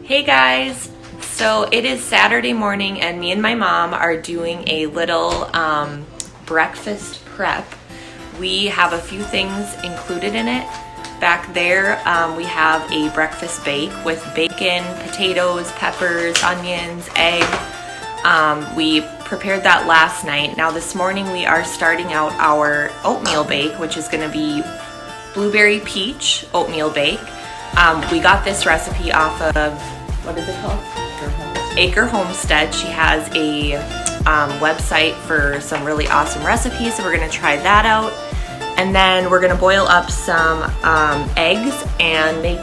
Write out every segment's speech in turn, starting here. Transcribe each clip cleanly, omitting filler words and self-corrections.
Hey guys, so it is Saturday morning and me and my mom are doing a little breakfast prep. We have a few things included in it. Back there we have a breakfast bake with bacon, potatoes, peppers, onions, egg. We prepared that last night. Now this morning we are starting out our oatmeal bake, which is going to be blueberry peach oatmeal bake. We got this recipe off of, what is it called? Acre Homestead. She has a website for some really awesome recipes, so we're going to try that out. And then we're going to boil up some eggs and make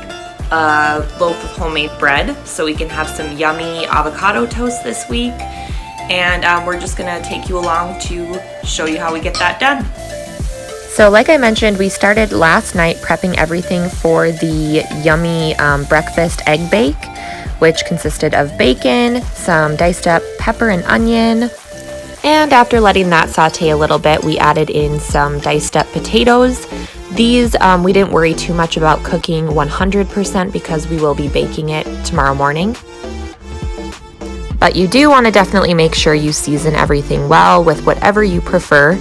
a loaf of homemade bread so we can have some yummy avocado toast this week. And we're just going to take you along to show you how we get that done. So like I mentioned, we started last night prepping everything for the yummy breakfast egg bake, which consisted of bacon, some diced up pepper and onion, and after letting that saute a little bit, we added in some diced up potatoes. These we didn't worry too much about cooking 100% because we will be baking it tomorrow morning. But you do want to definitely make sure you season everything well with whatever you prefer.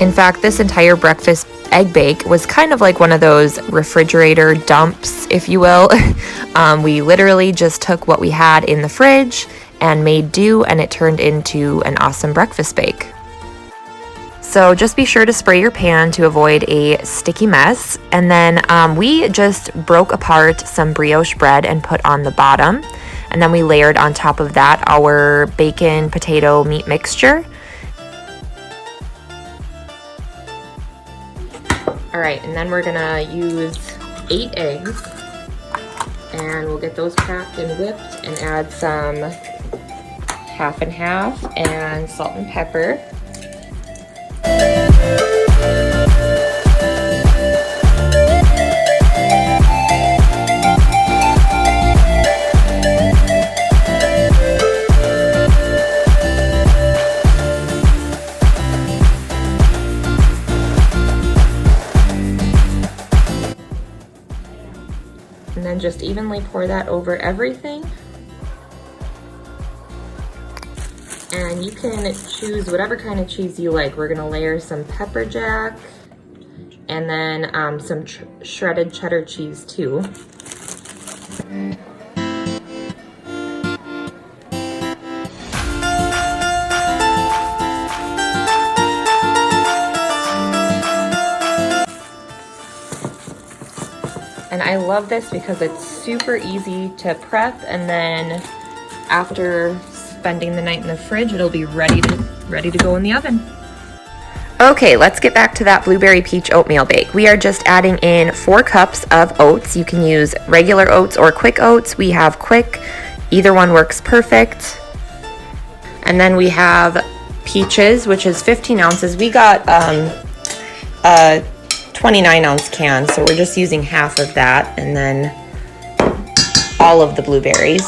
In fact, this entire breakfast egg bake was kind of like one of those refrigerator dumps, if you will. We literally just took what we had in the fridge and made do, and it turned into an awesome breakfast bake. So just be sure to spray your pan to avoid a sticky mess. And then we just broke apart some brioche bread and put on the bottom. And then we layered on top of that our bacon, potato, meat mixture. All right, and then we're gonna use 8 eggs, and we'll get those cracked and whipped and add some half and half and salt and pepper. And then just evenly pour that over everything. And you can choose whatever kind of cheese you like. We're gonna layer some pepper jack and then some shredded cheddar cheese too. And I love this because it's super easy to prep, and then after spending the night in the fridge, it'll be ready to go in the oven. Okay, let's get back to that blueberry peach oatmeal bake. We are just adding in 4 cups of oats. You can use regular oats or quick oats. We have quick, either one works perfect. And then we have peaches, which is 15 ounces. We got a 29-ounce can, so we're just using half of that, and then all of the blueberries.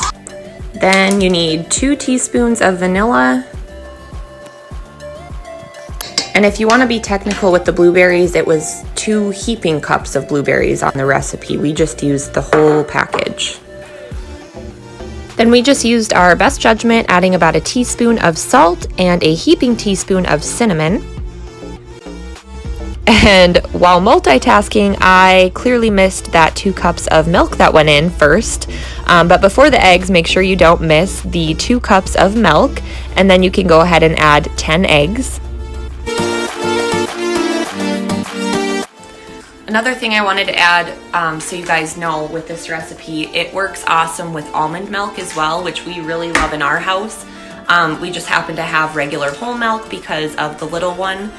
Then you need 2 teaspoons of vanilla. And if you want to be technical with the blueberries, it was 2 heaping cups of blueberries on the recipe. We just used the whole package. Then we just used our best judgment, adding about a teaspoon of salt and a heaping teaspoon of cinnamon. And while multitasking, I clearly missed that 2 cups of milk that went in first. But before the eggs, make sure you don't miss the 2 cups of milk, and then you can go ahead and add 10 eggs. Another thing I wanted to add, so you guys know with this recipe, it works awesome with almond milk as well, which we really love in our house. We just happen to have regular whole milk because of the little one.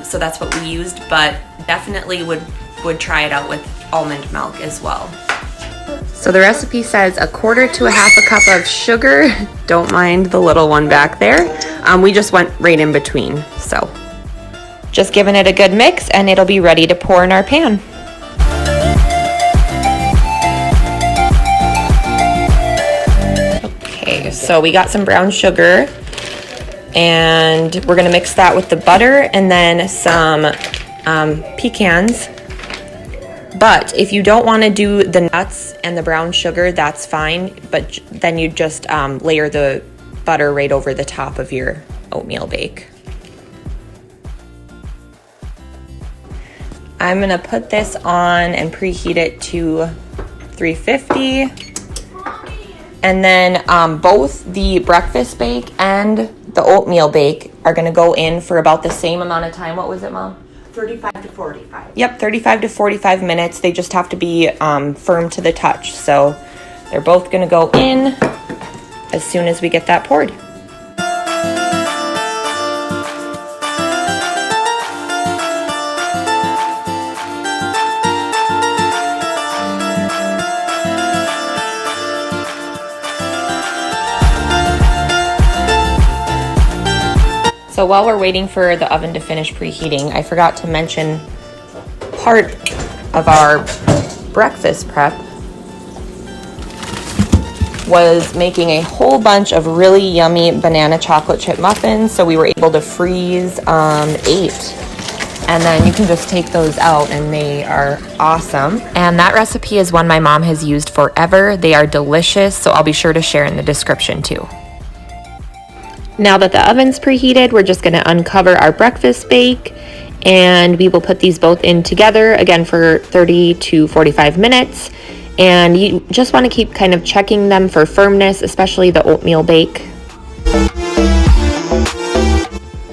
So that's what we used, but definitely would try it out with almond milk as well. So the recipe says 1/4 to 1/2 cup of sugar. Don't mind the little one back there. We just went right in between. So just giving it a good mix, and it'll be ready to pour in our pan. Okay, so we got some brown sugar, and we're gonna mix that with the butter and then some pecans. But if you don't want to do the nuts and the brown sugar, that's fine. But then you just layer the butter right over the top of your oatmeal bake. I'm gonna put this on and preheat it to 350. And then both the breakfast bake and the oatmeal bake are gonna go in for about the same amount of time. What was it, Mom? 35 to 45. Yep, 35 to 45 minutes. They just have to be firm to the touch. So they're both gonna go in as soon as we get that poured. So while we're waiting for the oven to finish preheating, I forgot to mention part of our breakfast prep was making a whole bunch of really yummy banana chocolate chip muffins. So we were able to freeze 8. And then you can just take those out and they are awesome. And that recipe is one my mom has used forever. They are delicious, so I'll be sure to share in the description too. Now that the oven's preheated, we're just gonna uncover our breakfast bake and we will put these both in together again for 30 to 45 minutes. And you just wanna keep kind of checking them for firmness, especially the oatmeal bake.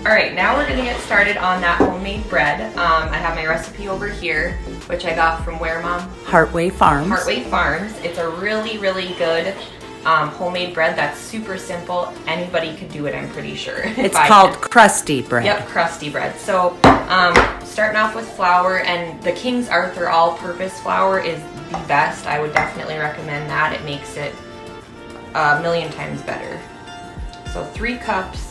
All right, now we're gonna get started on that homemade bread. I have my recipe over here, which I got from where, Mom? Heartway Farms. Heartway Farms. It's a really, really good homemade bread that's super simple. Anybody could do it, I'm pretty sure. It's called crusty bread. Yep, crusty bread. So starting off with flour, and the King's Arthur all-purpose flour is the best. I would definitely recommend that. It makes it a million times better. So 3 cups.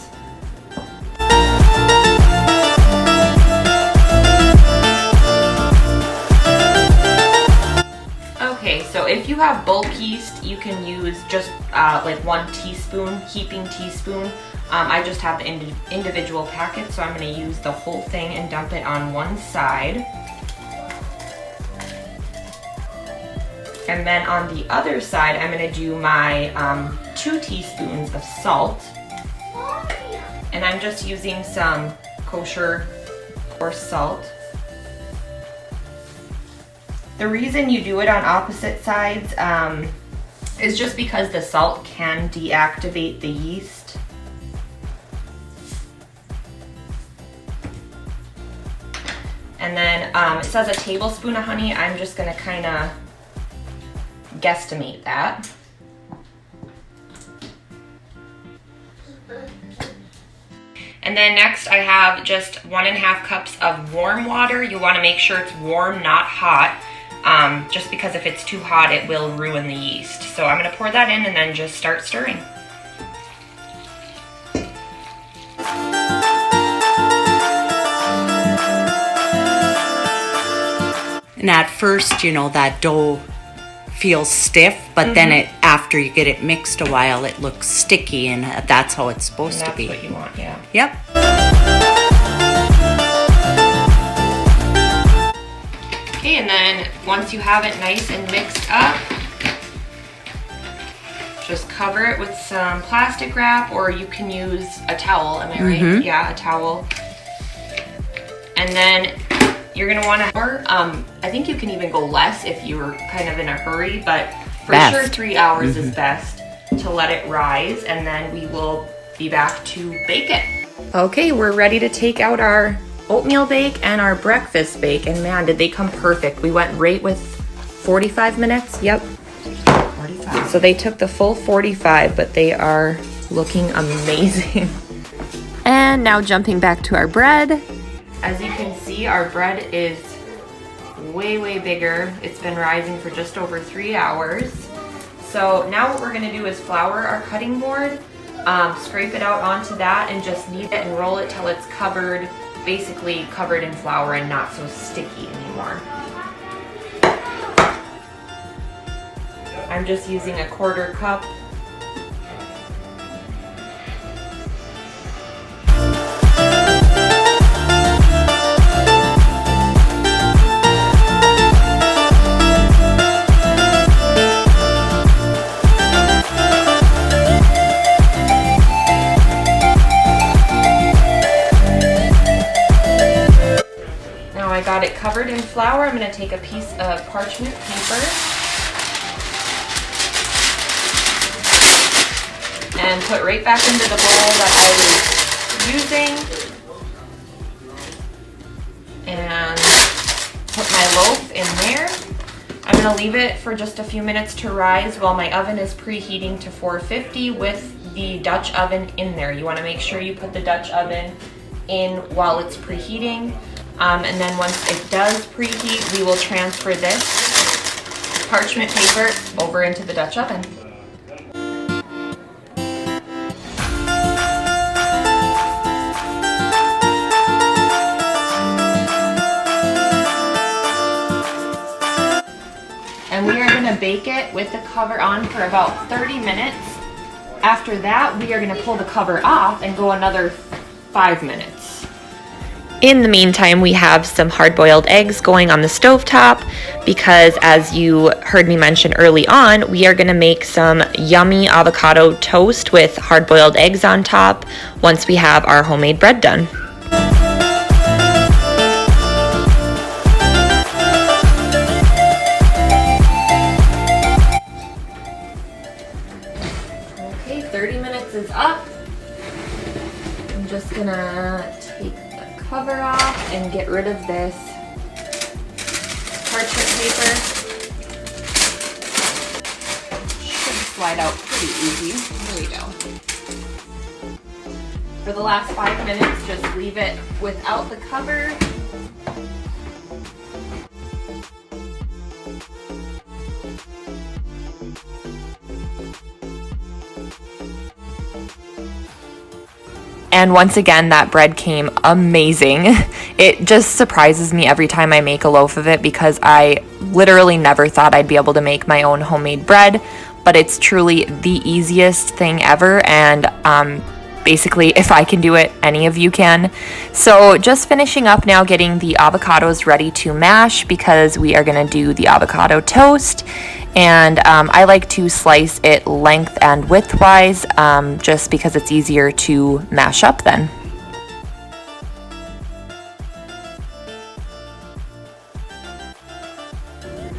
Okay, so if you have bulk yeast, you can use just like 1 teaspoon, heaping teaspoon. I just have the individual packets, so I'm going to use the whole thing and dump it on one side. And then on the other side, I'm going to do my 2 teaspoons of salt. And I'm just using some kosher coarse salt. The reason you do it on opposite sides is just because the salt can deactivate the yeast. And then it says a tablespoon of honey. I'm just gonna kind of guesstimate that. And then next I have just 1.5 cups of warm water. You want to make sure it's warm, not hot. Just because if it's too hot, it will ruin the yeast. So I'm going to pour that in and then just start stirring. And at first, you know, that dough feels stiff, but then after you get it mixed a while, it looks sticky, and that's how it's supposed to be. That's what you want, yeah. Yep. Okay, and then once you have it nice and mixed up, just cover it with some plastic wrap, or you can use a towel, am I right? Yeah, a towel. And then you're gonna wanna, I think you can even go less if you're kind of in a hurry, but for sure 3 hours is best to let it rise, and then we will be back to bake it. Okay, we're ready to take out our oatmeal bake and our breakfast bake, and man, did they come perfect. We went right with 45 minutes. Yep. 45. So they took the full 45, but they are looking amazing. And now jumping back to our bread. As you can see, our bread is way, way bigger. It's been rising for just over 3 hours. So now what we're gonna do is flour our cutting board, scrape it out onto that, and just knead it and roll it till it's covered, basically covered in flour and not so sticky anymore. I'm just using a 1/4 cup. covered in flour, I'm going to take a piece of parchment paper and put right back into the bowl that I was using, and put my loaf in there. I'm going to leave it for just a few minutes to rise while my oven is preheating to 450 with the Dutch oven in there. You want to make sure you put the Dutch oven in while it's preheating, and then once it does preheat, we will transfer this parchment paper over into the Dutch oven. And we are going to bake it with the cover on for about 30 minutes. After that, we are going to pull the cover off and go another 5 minutes. In the meantime, we have some hard-boiled eggs going on the stovetop because, as you heard me mention early on, we are going to make some yummy avocado toast with hard-boiled eggs on top once we have our homemade bread done. Okay, 30 minutes is up. I'm just gonna take the cover off and get rid of this parchment paper. Should slide out pretty easy. There we go. For the last 5 minutes, just leave it without the cover. And once again, that bread came amazing. It just surprises me every time I make a loaf of it because I literally never thought I'd be able to make my own homemade bread, but it's truly the easiest thing ever, and basically, if I can do it, any of you can. So just finishing up now, getting the avocados ready to mash because we are gonna do the avocado toast. And I like to slice it length and width-wise just because it's easier to mash up then.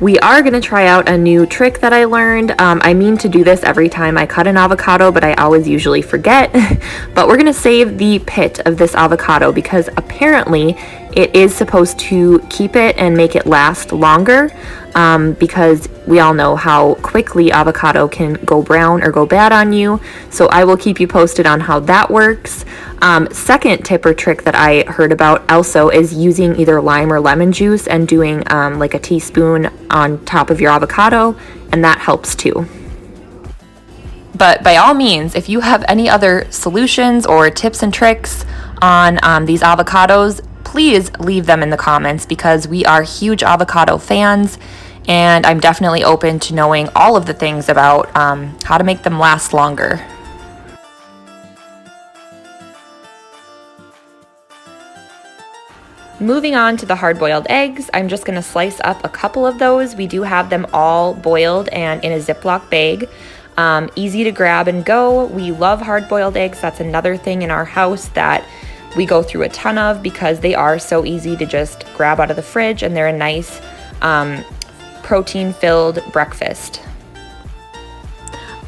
We are going to try out a new trick that I learned. I mean to do this every time I cut an avocado, but I always usually forget. But we're going to save the pit of this avocado because apparently it is supposed to keep it and make it last longer, because we all know how quickly avocado can go brown or go bad on you. So I will keep you posted on how that works. Second tip or trick that I heard about also is using either lime or lemon juice and doing like a teaspoon on top of your avocado, and that helps too. But by all means, if you have any other solutions or tips and tricks on these avocados, please leave them in the comments because we are huge avocado fans, and I'm definitely open to knowing all of the things about how to make them last longer. Moving on to the hard-boiled eggs, I'm just going to slice up a couple of those. We do have them all boiled and in a Ziploc bag. Easy to grab and go. We love hard-boiled eggs. That's another thing in our house that we go through a ton of because they are so easy to just grab out of the fridge, and they're a nice protein-filled breakfast.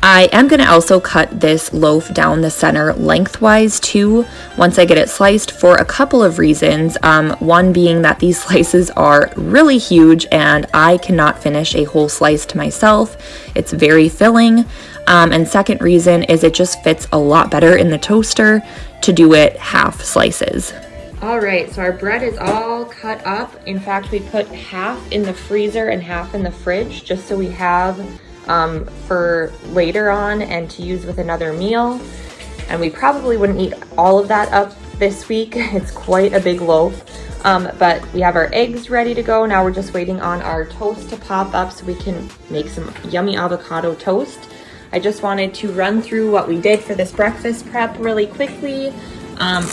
I am going to also cut this loaf down the center lengthwise too once I get it sliced for a couple of reasons. One being that these slices are really huge and I cannot finish a whole slice to myself. It's very filling. And second reason is it just fits a lot better in the toaster to do it half slices. All right, so our bread is all cut up. In fact, we put half in the freezer and half in the fridge just so we have for later on and to use with another meal. And we probably wouldn't eat all of that up this week. It's quite a big loaf. But we have our eggs ready to go. Now we're just waiting on our toast to pop up so we can make some yummy avocado toast. I just wanted to run through what we did for this breakfast prep really quickly.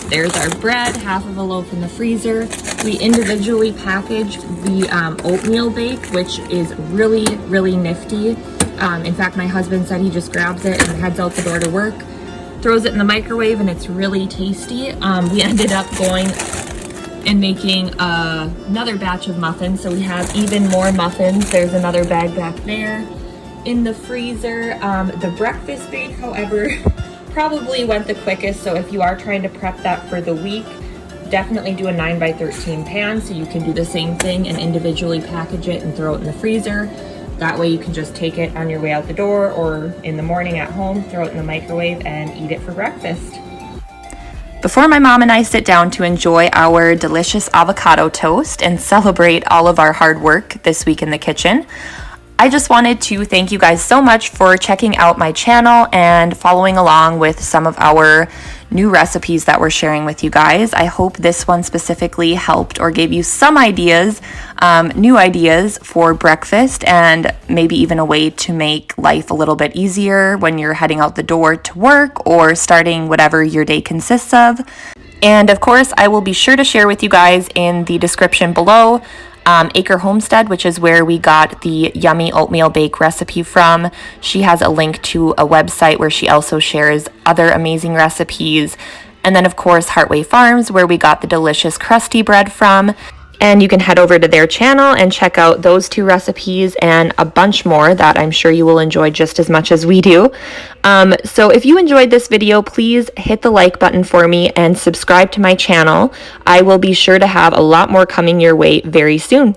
There's our bread, half of a loaf in the freezer. We individually packaged the oatmeal bake, which is really, really nifty. In fact, my husband said he just grabs it and heads out the door to work, throws it in the microwave, and it's really tasty. We ended up going and making another batch of muffins. So we have even more muffins. There's another bag back there in the freezer. The breakfast bake, however, probably went the quickest. So if you are trying to prep that for the week, definitely do a 9x13 pan so you can do the same thing and individually package it and throw it in the freezer. That way you can just take it on your way out the door or in the morning at home, throw it in the microwave and eat it for breakfast. Before my mom and I sit down to enjoy our delicious avocado toast and celebrate all of our hard work this week in the kitchen, I just wanted to thank you guys so much for checking out my channel and following along with some of our new recipes that we're sharing with you guys. I hope this one specifically helped or gave you some ideas, new ideas for breakfast, and maybe even a way to make life a little bit easier when you're heading out the door to work or starting whatever your day consists of. And of course, I will be sure to share with you guys in the description below Acre Homestead, which is where we got the yummy oatmeal bake recipe from. She has a link to a website where she also shares other amazing recipes. And then of course Heartway Farms, where we got the delicious crusty bread from. And you can head over to their channel and check out those two recipes and a bunch more that I'm sure you will enjoy just as much as we do. So if you enjoyed this video, please hit the like button for me and subscribe to my channel. I will be sure to have a lot more coming your way very soon.